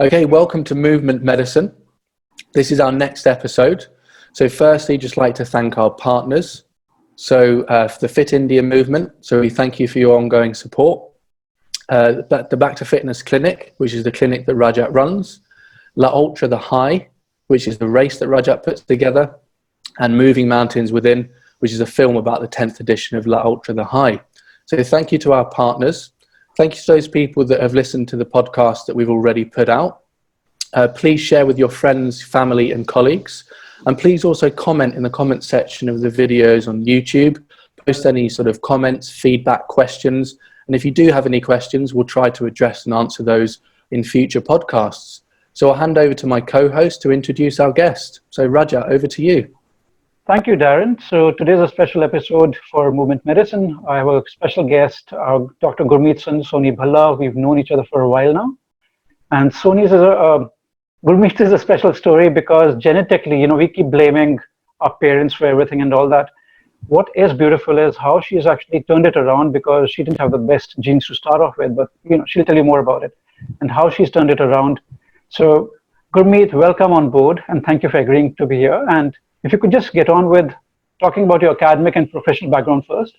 Okay, welcome to Movement Medicine. This is our next episode. So firstly, just like to thank our partners. So for the Fit India movement, so we thank you for your ongoing support. The Back to Fitness Clinic, which is the clinic that Rajat runs. La Ultra The High, which is the race that Rajat puts together. And Moving Mountains Within, which is a film about the 10th edition of La Ultra The High. So thank you to our partners. Thank you to those people that have listened to the podcast that we've already put out. Please share with your friends, family and colleagues. And please also comment in the comment section of the videos on YouTube. Post any sort of comments, feedback, questions. And if you do have any questions, we'll try to address and answer those in future podcasts. So I'll hand over to my co-host to introduce our guest. So Raja, over to you. Thank you, Darren. So today's a special episode for Movement Medicine. I have a special guest, Dr. Gurmeet's son, Soni Bhalla. We've known each other for a while now. And Gurmeet is a special story because genetically, we keep blaming our parents for everything and all that. What is beautiful is how she's actually turned it around, because she didn't have the best genes to start off with, but she'll tell you more about it and how she's turned it around. So Gurmeet, welcome on board and thank you for agreeing to be here. And if you could just get on with talking about your academic and professional background first.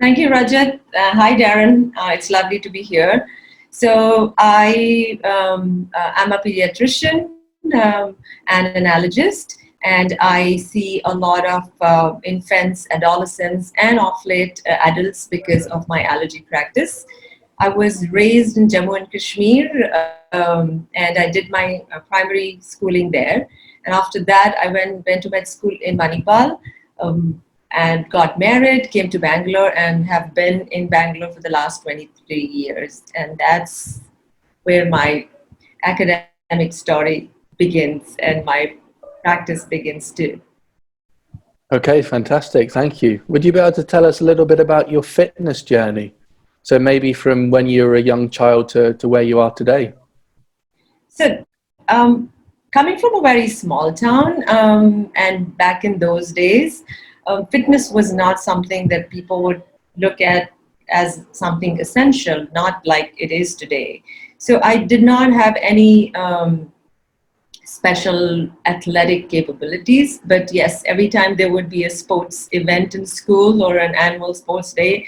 Thank you, Rajat. Hi, Darren. It's lovely to be here. So I am a pediatrician and an allergist, and I see a lot of infants, adolescents, and of late adults because of my allergy practice. I was raised in Jammu and Kashmir, and I did my primary schooling there. And after that, I went to med school in Manipal and got married, came to Bangalore, and have been in Bangalore for the last 23 years. And that's where my academic story begins and my practice begins too. Okay, fantastic. Thank you. Would you be able to tell us a little bit about your fitness journey? So maybe from when you were a young child to where you are today. So, coming from a very small town, and back in those days, fitness was not something that people would look at as something essential, not like it is today. So I did not have any special athletic capabilities, but yes, every time there would be a sports event in school or an annual sports day,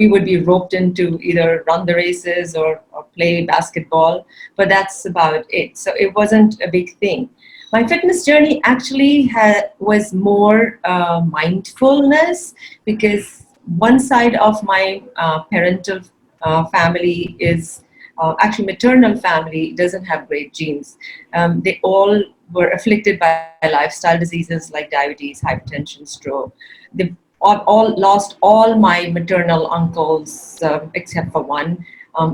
we would be roped in to either run the races or play basketball, but that's about it. So it wasn't a big thing. My fitness journey actually was more mindfulness, because one side of my parental family is actually maternal family doesn't have great genes. They all were afflicted by lifestyle diseases like diabetes, hypertension, stroke. They've all lost all my maternal uncles except for one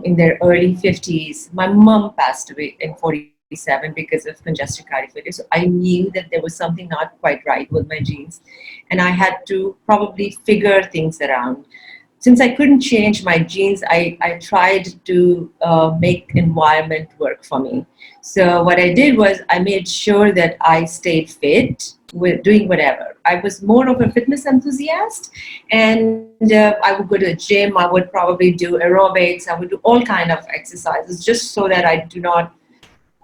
in their early 50s. My mom passed away in 47 because of congestive cardiac failure. So I knew that there was something not quite right with my genes, and I had to probably figure things around. Since I couldn't change my genes, I tried to make environment work for me. So what I did was I made sure that I stayed fit with doing whatever. I was more of a fitness enthusiast, and I would go to the gym. I would probably do aerobics. I would do all kind of exercises just so that I do not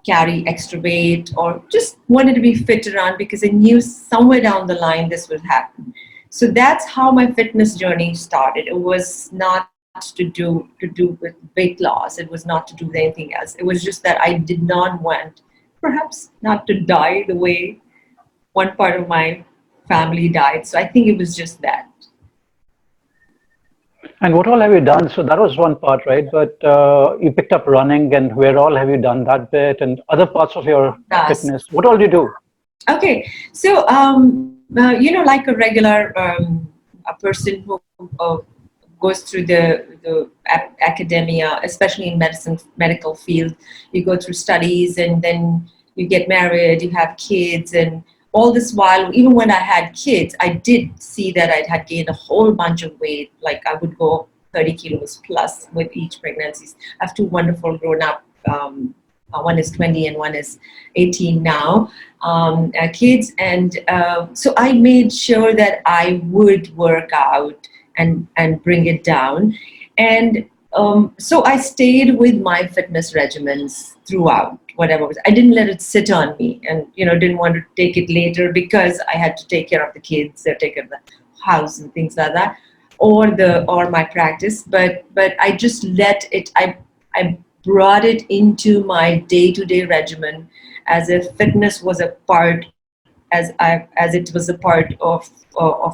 carry extra weight, or just wanted to be fit around because I knew somewhere down the line this would happen. So that's how my fitness journey started. It was not to do with weight loss. It was not to do with anything else. It was just that I did not want, perhaps not to die the way one part of my family died. So I think it was just that. And what all have you done? So that was one part, right? But you picked up running, and where all have you done that bit, and other parts of your fitness? What all do you do? Okay, so like a regular a person who goes through the academia, especially in medical field, you go through studies, and then you get married, you have kids, and all this while, even when I had kids, I did see that I had gained a whole bunch of weight. Like I would go 30 kilos plus with each pregnancy. I have two wonderful grown-up, one is 20 and one is 18 now, kids. And so I made sure that I would work out and bring it down. And So I stayed with my fitness regimens throughout, whatever was. I didn't let it sit on me, and didn't want to take it later because I had to take care of the kids or take care of the house and things like that, or my practice. But I just let it. I brought it into my day-to-day regimen as if fitness was a part, as it was a part of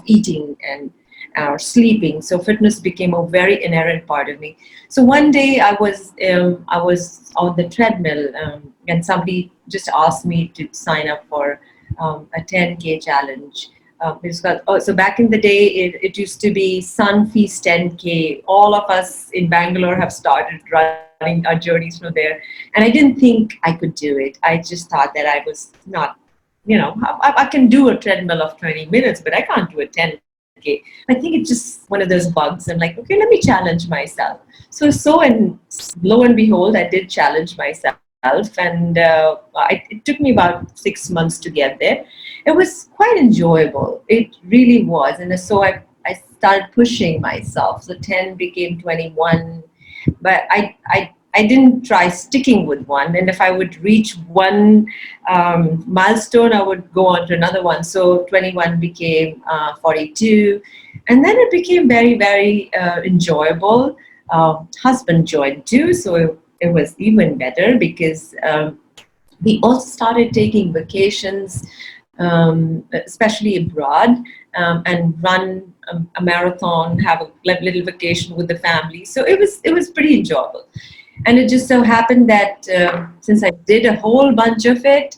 eating and sleeping. So fitness became a very inherent part of me. So one day I was on the treadmill, and somebody just asked me to sign up for a 10K challenge. So back in the day, it used to be Sun Feast 10K. All of us in Bangalore have started running our journeys from there, and I didn't think I could do it. I just thought that I was not, I can do a treadmill of 20 minutes, but I can't do a 10K. I think it's just one of those bugs. I'm like, okay, let me challenge myself. And lo and behold, I did challenge myself, and it took me about 6 months to get there. It was quite enjoyable. It really was. And so I started pushing myself. So 10 became 21, but I didn't try sticking with one. And if I would reach one milestone, I would go on to another one. So 21 became 42. And then it became very, very enjoyable. Husband joined too, so it was even better because we also started taking vacations, especially abroad, and run a marathon, have a little vacation with the family. So it was pretty enjoyable. And it just so happened that since I did a whole bunch of it,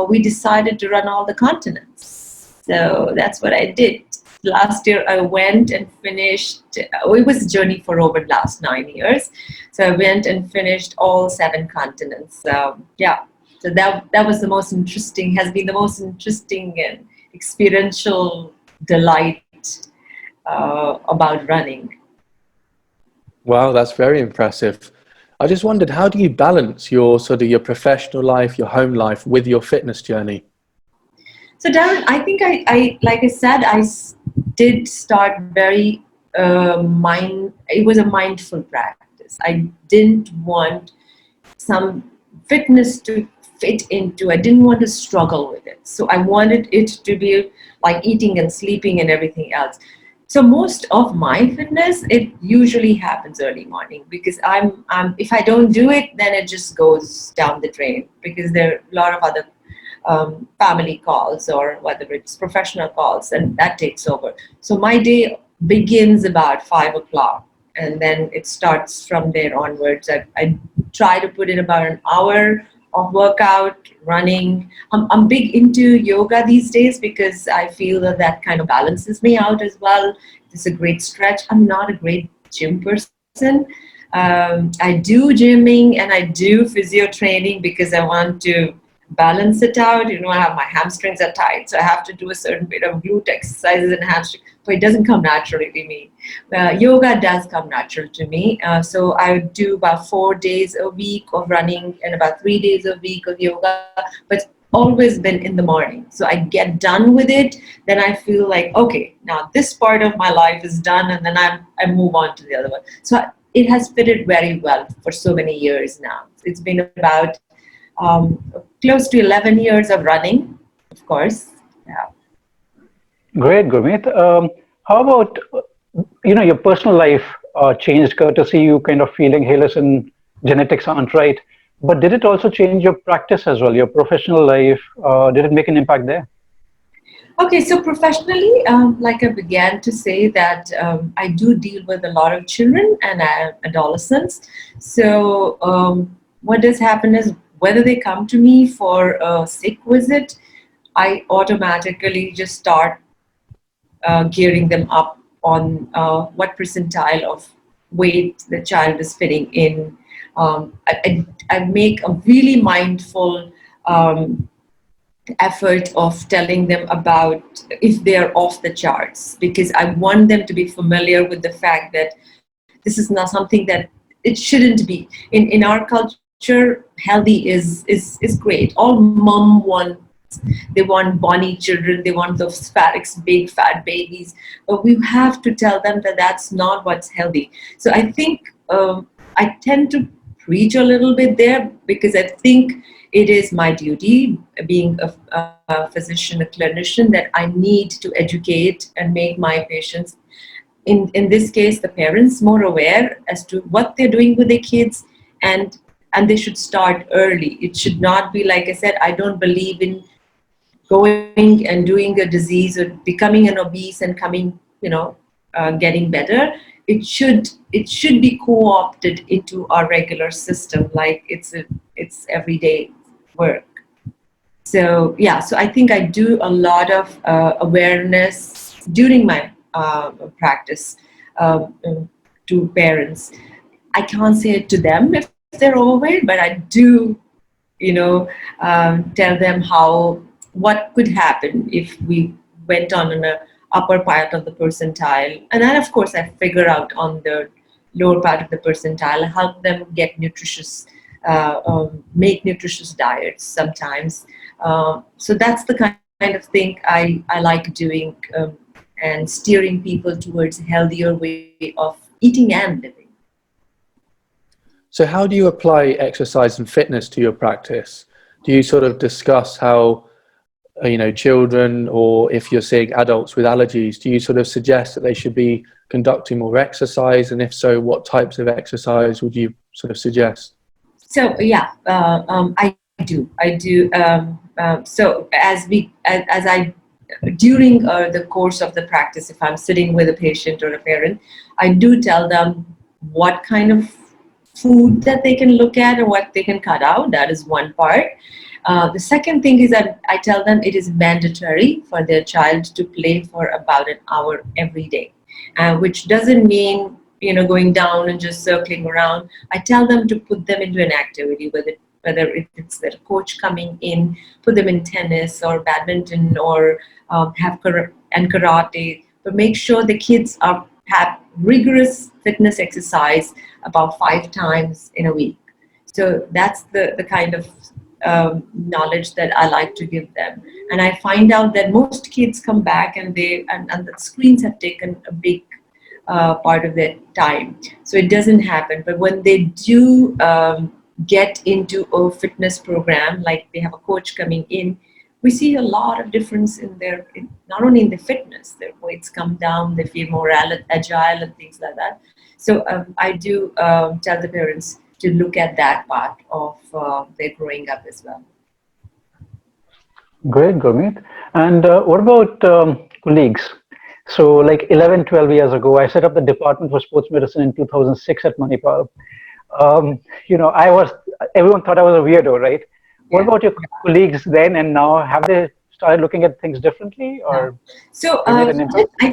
we decided to run all the continents. So that's what I did. Last year I went and finished, it was a journey for over the last 9 years. So I went and finished all 7 continents. Yeah, so that was the most interesting, has been the most interesting and experiential delight about running. Wow, that's very impressive. I just wondered, how do you balance your professional life, your home life with your fitness journey? So Darren, I think I like I said, I did start very it was a mindful practice. I didn't want some fitness to fit into, I didn't want to struggle with it. So I wanted it to be like eating and sleeping and everything else. So most of my fitness, it usually happens early morning because I'm if I don't do it, then it just goes down the drain because there are a lot of other family calls or whether it's professional calls, and that takes over. So my day begins about 5 o'clock, and then it starts from there onwards. I try to put in about an hour of workout, running. I'm big into yoga these days because I feel that kind of balances me out as well. It's a great stretch. I'm not a great gym person. I do gymming and I do physio training because I want to balance it out. I have my hamstrings are tight, so I have to do a certain bit of glute exercises and hamstring, but it doesn't come naturally to me. Yoga does come natural to me. So I do about 4 days a week of running and about 3 days a week of yoga, but always been in the morning. So I get done with it, then I feel like, okay, now this part of my life is done, and then I move on to the other one. So it has fitted very well for so many years now. It's been about close to 11 years of running, of course. Yeah. Great, Gurmeet. How about, your personal life changed courtesy you kind of feeling, hey, listen, genetics aren't right. But did it also change your practice as well, your professional life? Did it make an impact there? Okay, so professionally, like I began to say that I do deal with a lot of children and adolescents. So what does happen is whether they come to me for a sick visit, I automatically just start gearing them up on what percentile of weight the child is fitting in. I make a really mindful effort of telling them about if they're off the charts, because I want them to be familiar with the fact that this is not something that it shouldn't be. In our culture, healthy is great. All mom wants, they want bonny children, they want those big fat babies, but we have to tell them that that's not what's healthy. So I think I tend to preach a little bit there because I think it is my duty, being a physician, a clinician, that I need to educate and make my patients, in this case, the parents, more aware as to what they're doing with their kids, and they should start early. It should not be, like I said, I don't believe in going and doing a disease or becoming an obese and coming, getting better. It should be co-opted into our regular system, like it's everyday work. So yeah, so I think I do a lot of awareness during my practice to parents. I can't say it to them if they're overweight, but I do, tell them what could happen if we went on an upper part of the percentile. And then, of course, I figure out on the lower part of the percentile, help them get nutritious, make nutritious diets sometimes. So that's the kind of thing I like doing, and steering people towards a healthier way of eating and living. So how do you apply exercise and fitness to your practice? Do you sort of discuss how, children, or if you're seeing adults with allergies, do you sort of suggest that they should be conducting more exercise? And if so, what types of exercise would you sort of suggest? So yeah, I do. So during the course of the practice, if I'm sitting with a patient or a parent, I do tell them what kind of food that they can look at or what they can cut out. That is one part. The second thing is that I tell them it is mandatory for their child to play for about an hour every day, which doesn't mean going down and just circling around. I tell them to put them into an activity, whether it's their coach coming in, put them in tennis or badminton or have karate, but make sure the kids have rigorous fitness exercise about 5 times in a week. So that's the kind of knowledge that I like to give them. And I find out that most kids come back and the screens have taken a big part of their time. So it doesn't happen. But when they do get into a fitness program, like they have a coach coming in, we see a lot of difference not only in the fitness, their weights come down, they feel more agile and things like that. So I do tell the parents to look at that part of their growing up as well. Great, Gurmeet. And what about colleagues? So like 11, 12 years ago, I set up the Department for Sports Medicine in 2006 at Manipal. Everyone thought I was a weirdo, right? What about your colleagues then and now? Have they started looking at things differently, or? So I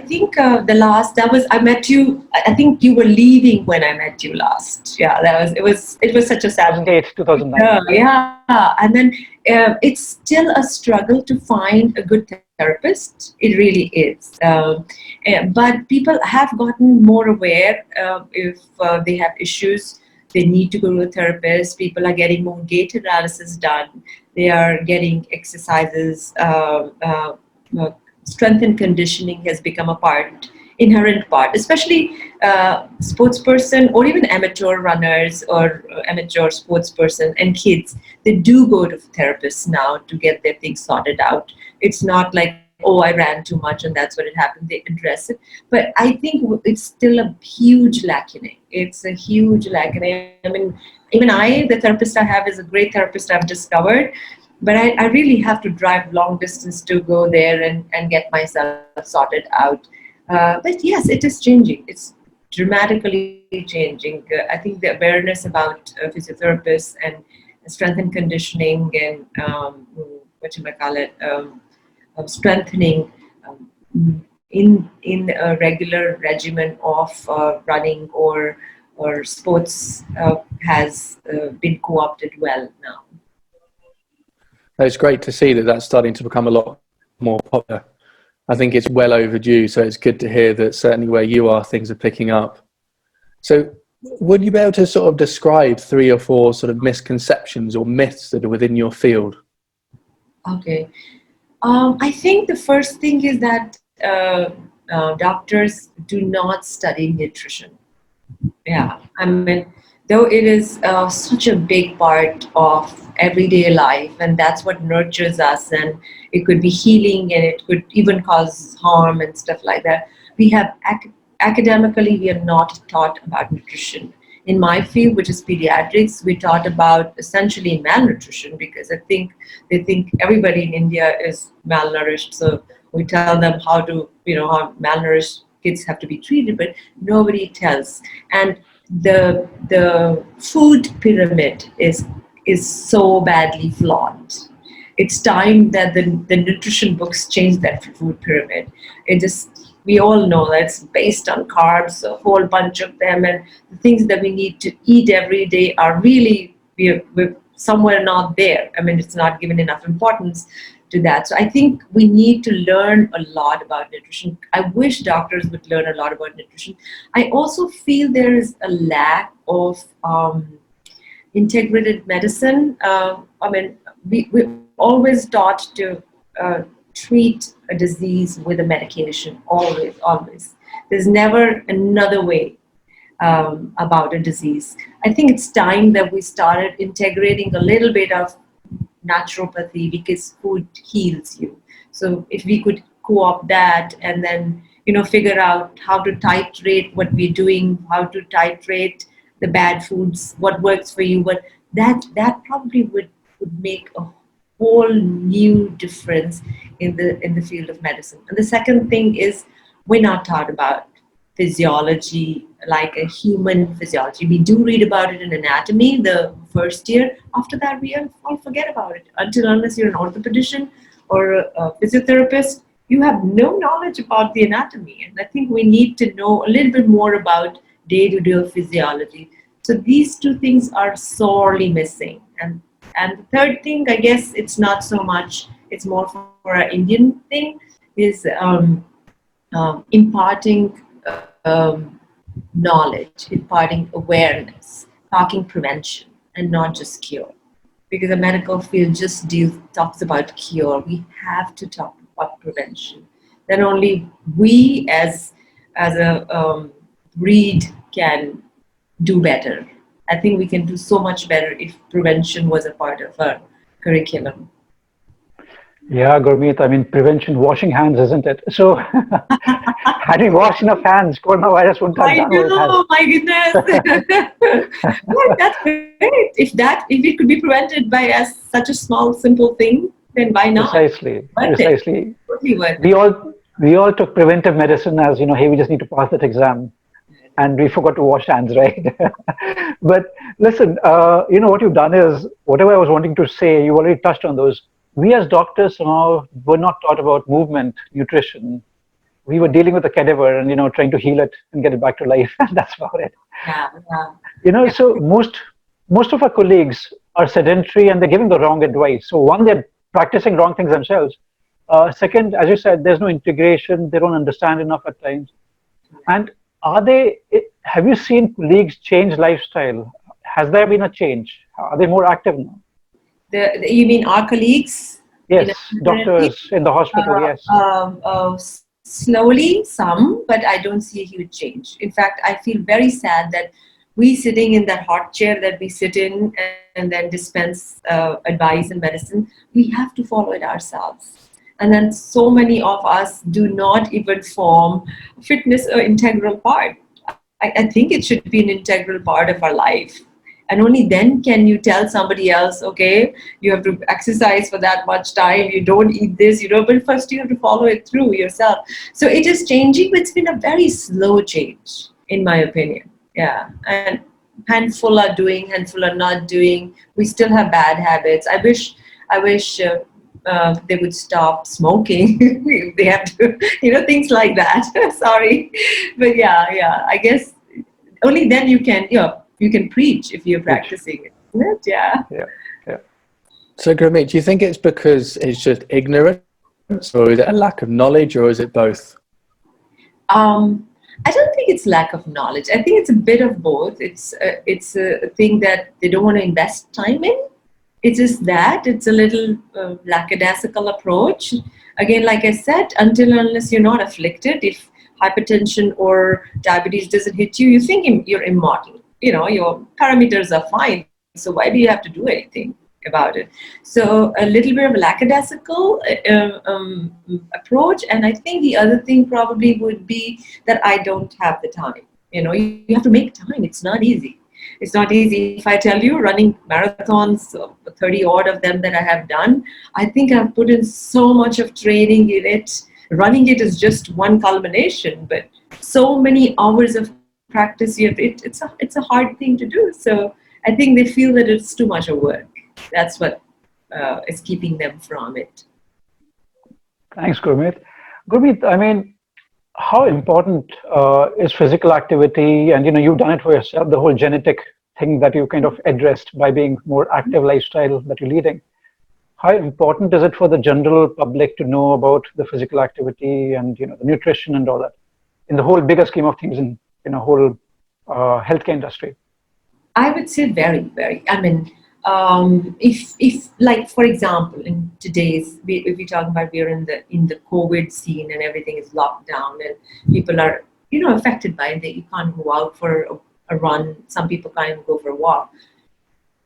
think I met you. I think you were leaving when I met you last. Yeah, it was such a sad. 2008, 2009. Yeah, and then it's still a struggle to find a good therapist. It really is. But people have gotten more aware if they have issues. They need to go to a therapist. People are getting more gait analysis done. They are getting exercises. Strength and conditioning has become a inherent part, especially sports person or even amateur runners or amateur sports person and kids. They do go to therapists now to get their things sorted out. It's not like, oh, I ran too much and that's what it happened. They address it. But I think it's still a huge lacking. It's a huge lacking. I mean, even the therapist I have is a great therapist I've discovered, but I really have to drive long distance to go there and get myself sorted out. But yes, it is changing. It's dramatically changing. I think the awareness about physiotherapists and strength and conditioning and strengthening in a regular regimen of running or sports has been co-opted well now. It's great to see that that's starting to become a lot more popular. I think it's well overdue, so it's good to hear that certainly where you are, things are picking up. So would you be able to sort of describe 3 or 4 sort of misconceptions or myths that are within your field? Okay. I think the first thing is that doctors do not study nutrition. Yeah, I mean, though it is such a big part of everyday life, and that's what nurtures us, and it could be healing, and it could even cause harm and stuff like that. We have academically, we are not taught about nutrition. In my field, which is pediatrics, we taught about essentially malnutrition because I think they think everybody in India is malnourished. So we tell them how to, how malnourished kids have to be treated, but nobody tells. And the food pyramid is so badly flawed. It's time that the nutrition books change that food pyramid. It just, we all know that it's based on carbs, a whole bunch of them, and the things that we need to eat every day are really, we're somewhere not there. I mean, it's not given enough importance to that. So I think we need to learn a lot about nutrition. I wish doctors would learn a lot about nutrition. I also feel there is a lack of integrated medicine. I mean, we're always taught to treat a disease with a medication, always, always. There's never another way about a disease. I think it's time that we started integrating a little bit of naturopathy because food heals you. So if we could co-opt that and then, figure out how to titrate what we're doing, how to titrate the bad foods, what works for you, but that probably would make a whole new difference in the field of medicine. And the second thing is we're not taught about physiology, like a human physiology. We do read about it in anatomy the first year. After that, we all forget about it. Unless you're an orthopedician or a physiotherapist, you have no knowledge about the anatomy. And I think we need to know a little bit more about day-to-day physiology. So these two things are sorely missing. And the third thing, I guess it's not so much, it's more for an Indian thing, is imparting knowledge, imparting awareness, talking prevention and not just cure. Because the medical field just talks about cure. We have to talk about prevention. Then only we as a breed can do better. I think we can do so much better if prevention was a part of our curriculum. Yeah, Gurmeet, I mean, prevention, washing hands, isn't it? So, had we washed enough hands, coronavirus wouldn't have done what it has. Oh my goodness. Yeah, that's great. If it could be prevented by such a small, simple thing, then why not? Precisely. Totally worth it. We all took preventive medicine as, hey, we just need to pass that exam. And we forgot to wash hands, right? But listen, what you've done is, whatever I was wanting to say, you already touched on those. We as doctors somehow were not taught about movement, nutrition. We were dealing with the cadaver and, trying to heal it and get it back to life. That's about it. Yeah. So most of our colleagues are sedentary and they're giving the wrong advice. So one, they're practicing wrong things themselves. Second, as you said, there's no integration. They don't understand enough at times. And have you seen colleagues change lifestyle? Has there been a change? Are they more active now? You mean our colleagues? Yes, doctors in the hospital, yes. Slowly, some, but I don't see a huge change. In fact, I feel very sad that we sitting in that hot chair that we sit in and then dispense advice and medicine, we have to follow it ourselves. And then so many of us do not even form fitness an integral part. I think it should be an integral part of our life. And only then can you tell somebody else, okay, you have to exercise for that much time, you don't eat this, but first you have to follow it through yourself. So it is changing, but it's been a very slow change, in my opinion. Yeah. And handful are doing, handful are not doing. We still have bad habits. I wish they would stop smoking. They have to, things like that. Sorry. But yeah, I guess only then you can preach if you're practicing it, isn't it? Yeah. So Gurmeet, do you think it's because it's just ignorance, or is it a lack of knowledge, or is it both? I don't think it's lack of knowledge. I think it's a bit of both. It's a thing that they don't want to invest time in. It's just that it's a little lackadaisical approach. Again, like I said, unless you're not afflicted, hypertension or diabetes doesn't hit you, you think you're immortal. Your parameters are fine. So why do you have to do anything about it? So a little bit of a lackadaisical approach. And I think the other thing probably would be that I don't have the time. You have to make time. It's not easy. It's not easy. If I tell you, running marathons, 30 odd of them that I have done, I think I've put in so much of training in it. Running it is just one culmination, but so many hours of practice, it's a hard thing to do. So I think they feel that it's too much of work. That's what is keeping them from it. Thanks, Gurmeet. Gurmeet, I mean, how important is physical activity? And you've done it for yourself, the whole genetic thing that you kind of addressed by being more active lifestyle that you're leading. How important is it for the general public to know about the physical activity and the nutrition and all that in the whole bigger scheme of things in whole healthcare industry? I would say very, very. I mean, if like, for example, in today's, if we talk about we're in the COVID scene and everything is locked down and people are affected by it, you can't go out for a run. Some people can't even go for a walk.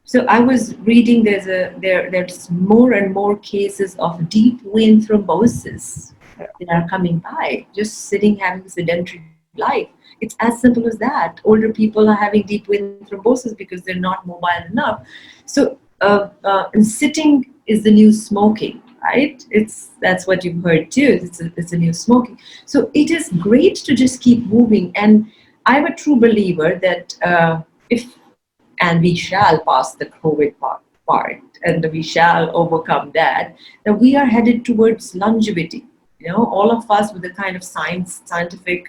So I was reading there's more and more cases of deep vein thrombosis that are coming by, just sitting, having a sedentary life. It's as simple as that. Older people are having deep vein thrombosis because they're not mobile enough. So and sitting is the new smoking, right? That's what you've heard too. It's a new smoking. So it is great to just keep moving. And I'm a true believer that and we shall pass the COVID part, and we shall overcome that we are headed towards longevity. All of us with the kind of scientific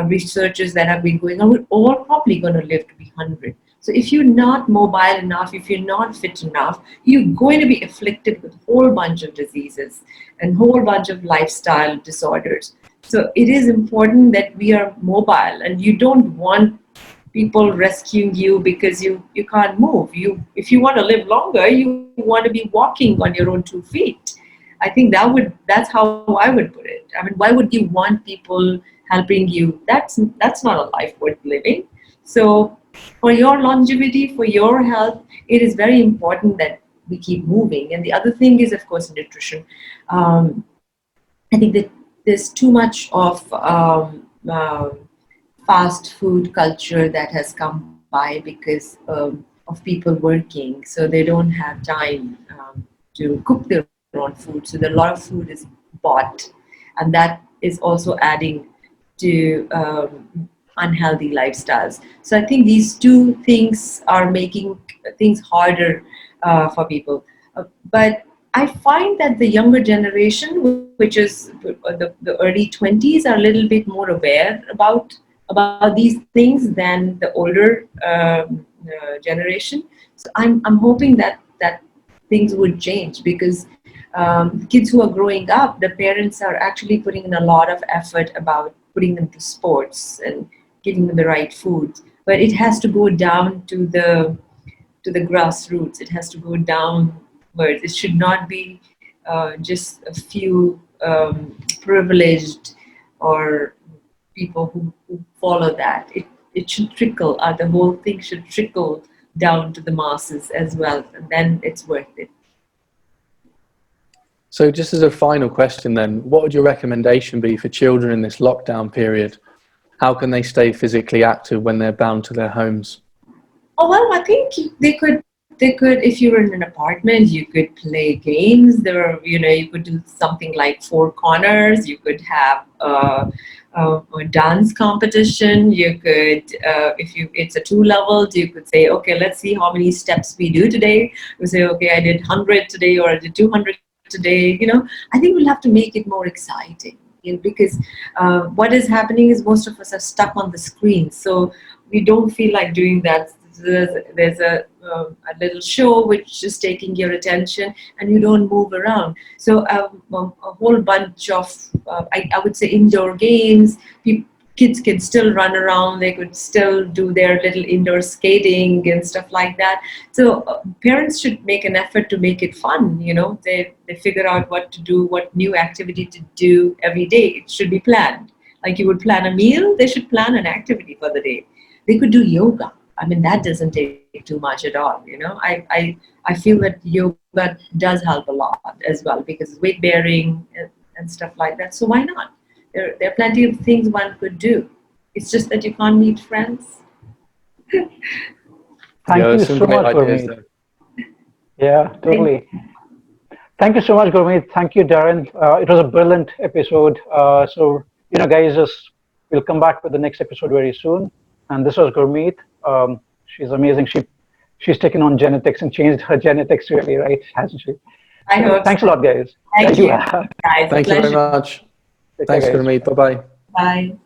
researches that have been going on, we're all probably going to live to be 100. So if you're not mobile enough, if you're not fit enough, you're going to be afflicted with a whole bunch of diseases and a whole bunch of lifestyle disorders. So it is important that we are mobile, and you don't want people rescuing you because you can't move. If you want to live longer, you want to be walking on your own 2 feet. I think that's how I would put it. I mean, why would you want people helping you? That's not a life worth living. So for your longevity, for your health, it is very important that we keep moving. And the other thing is, of course, nutrition. I think that there's too much of fast food culture that has come by because of people working. So they don't have time to cook their own food. So a lot of food is bought. And that is also adding to unhealthy lifestyles. So I think these two things are making things harder for people. But I find that the younger generation, which is the early 20s, are a little bit more aware about these things than the older generation. So I'm hoping that things would change, because kids who are growing up, the parents are actually putting in a lot of effort about putting them to sports and giving them the right food. But it has to go down to the grassroots. It has to go downwards. It should not be just a few privileged or people who follow that. It should trickle. The whole thing should trickle down to the masses as well, and then it's worth it. So just as a final question then, what would your recommendation be for children in this lockdown period? How can they stay physically active when they're bound to their homes? Oh, well, I think they could, if you're in an apartment, you could play games. You could do something like 4 corners. You could have a dance competition. You could, it's a 2-level, you could say, okay, let's see how many steps we do today. We say, okay, I did 100 today, or I did 200 today. I think we'll have to make it more exciting, because what is happening is most of us are stuck on the screen, so we don't feel like doing that. There's a little show which is taking your attention, and you don't move around. So a whole bunch of I would say indoor games. Kids can still run around. They could still do their little indoor skating and stuff like that. So parents should make an effort to make it fun. They figure out what to do, what new activity to do every day. It should be planned. Like you would plan a meal, they should plan an activity for the day. They could do yoga. I mean, that doesn't take too much at all, you know. I feel that yoga does help a lot as well, because weight bearing and stuff like that. So why not? There are plenty of things one could do. It's just that you can't meet friends. Thank you some so great much, ideas Gurmeet. there. Yeah, totally. Thank you so much, Gurmeet. Thank you, Darren. It was a brilliant episode. So, you know, guys, we'll come back with the next episode very soon. And this was Gurmeet. She's amazing. She's taken on genetics and changed her genetics really, right? Hasn't she? I hope. Thanks a lot, guys. Thank you, guys. Thank you very much. Take Thanks, care, guys. Gurmeet. Bye-bye. Bye.